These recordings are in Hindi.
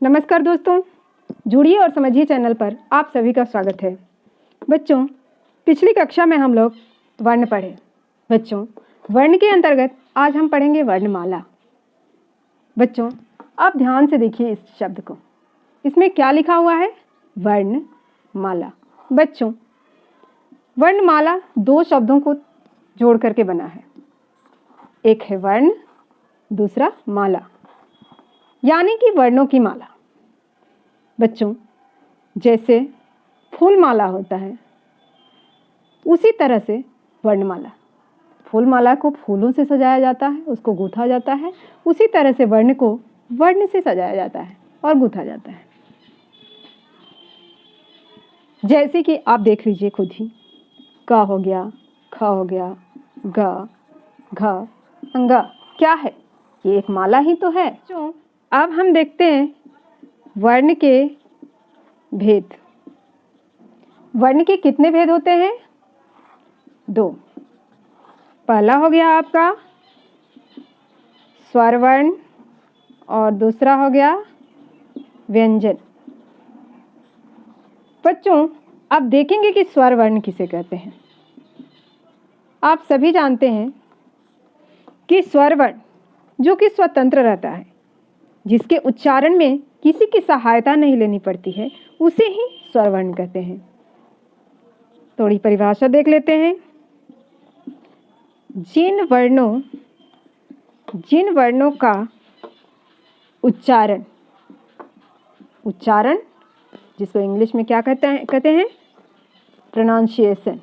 नमस्कार दोस्तों, जुड़िए और समझिए चैनल पर आप सभी का स्वागत है। बच्चों, पिछली कक्षा में हम लोग वर्ण पढ़े। बच्चों, वर्ण के अंतर्गत आज हम पढ़ेंगे वर्णमाला। बच्चों, आप ध्यान से देखिए इस शब्द को। इसमें क्या लिखा हुआ है? वर्णमाला। बच्चों, वर्णमाला दो शब्दों को जोड़ करके बना है। एक है वर्ण, दूसरा माला, यानी कि वर्णों की माला। बच्चों, जैसे फूल माला होता है उसी तरह से वर्णमाला। फूल माला को फूलों से सजाया जाता है, उसको गूंथा जाता है। उसी तरह से वर्ण को वर्ण से सजाया जाता है और गूंथा जाता है। जैसे कि आप देख लीजिए खुद ही, क हो गया, ख हो गया, ग, घ, अंग। क्या है? ये एक माला ही तो है। अब हम देखते हैं वर्ण के भेद। वर्ण के कितने भेद होते हैं? दो। पहला हो गया आपका स्वर वर्ण और दूसरा हो गया व्यंजन। बच्चों, अब देखेंगे कि स्वर वर्ण किसे कहते हैं। आप सभी जानते हैं कि स्वर वर्ण जो कि स्वतंत्र रहता है, जिसके उच्चारण में किसी की सहायता नहीं लेनी पड़ती है, उसे ही स्वर वर्ण कहते हैं। थोड़ी परिभाषा देख लेते हैं। जिन वर्णों का उच्चारण जिसको इंग्लिश में क्या कहते हैं? प्रोनाउंसिएशन।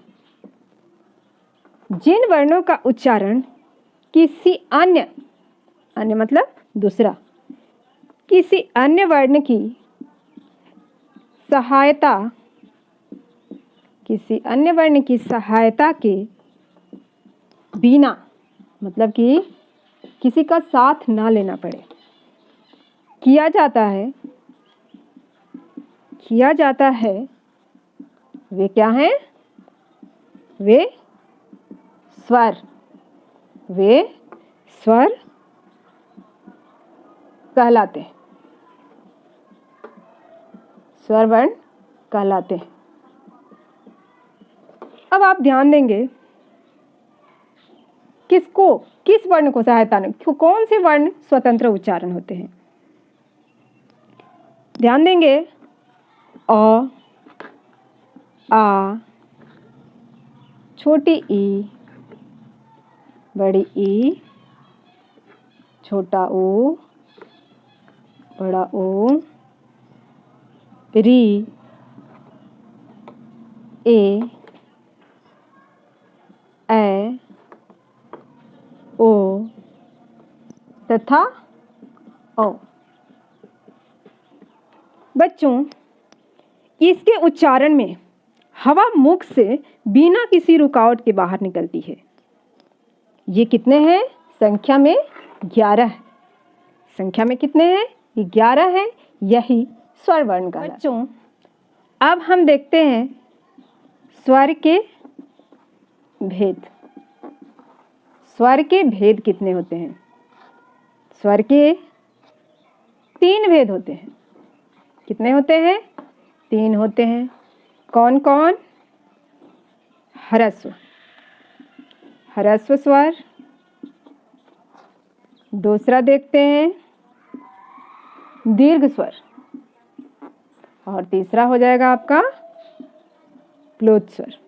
जिन वर्णों का उच्चारण किसी अन्य मतलब दूसरा, किसी अन्य वर्ण की सहायता के बिना, मतलब कि किसी का साथ ना लेना पड़े, किया जाता है, वे क्या हैं? वे स्वर कहलाते हैं। स्वर वर्ण कहलाते हैं। अब आप ध्यान देंगे किस वर्ण को सहायता नहीं, कौन से वर्ण स्वतंत्र उच्चारण होते हैं? ध्यान देंगे अ, आ, छोटी ई, बड़ी ई, छोटा ओ, बड़ा ओ, री, ए, ओ तथा ओ। बच्चों, इसके उच्चारण में हवा मुख से बिना किसी रुकावट के बाहर निकलती है। ये कितने हैं? संख्या में 11 है। संख्या में कितने हैं? ये 11 है। यही स्वर वर्ण का। बच्चों, अब हम देखते हैं स्वर के भेद। स्वर के भेद कितने होते हैं? स्वर के 3 भेद होते हैं। कितने होते हैं? 3 होते हैं। कौन कौन? ह्रस्व स्वर। दूसरा देखते हैं दीर्घ स्वर, और तीसरा हो जाएगा आपका प्लोत स्वर।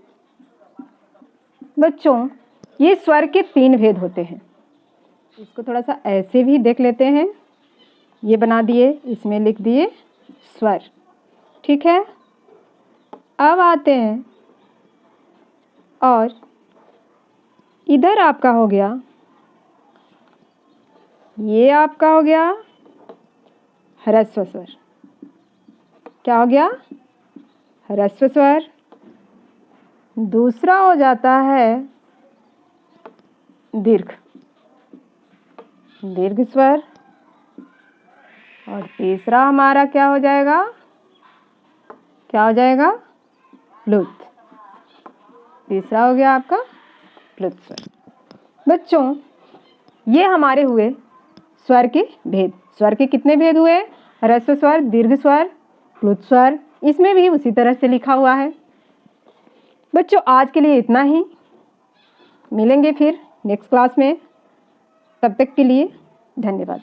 बच्चों, ये स्वर के 3 भेद होते हैं। इसको थोड़ा सा ऐसे भी देख लेते हैं। ये बना दिए, इसमें लिख दिए स्वर। ठीक है। अब आते हैं और इधर आपका हो गया, ये आपका हो गया ह्रस्व स्वर। क्या हो गया? ह्रस्व स्वर। दूसरा हो जाता है दीर्घ स्वर, और तीसरा हमारा क्या हो जाएगा? प्लुत। तीसरा हो गया आपका प्लुत स्वर। बच्चों, ये हमारे हुए स्वर के भेद। स्वर के कितने भेद हुए? ह्रस्व स्वर, दीर्घ स्वर, प्लुत स्वर, इसमें भी उसी तरह से लिखा हुआ है। बच्चों आज के लिए इतना ही, मिलेंगे फिर नेक्स्ट क्लास में। तब तक के लिए धन्यवाद।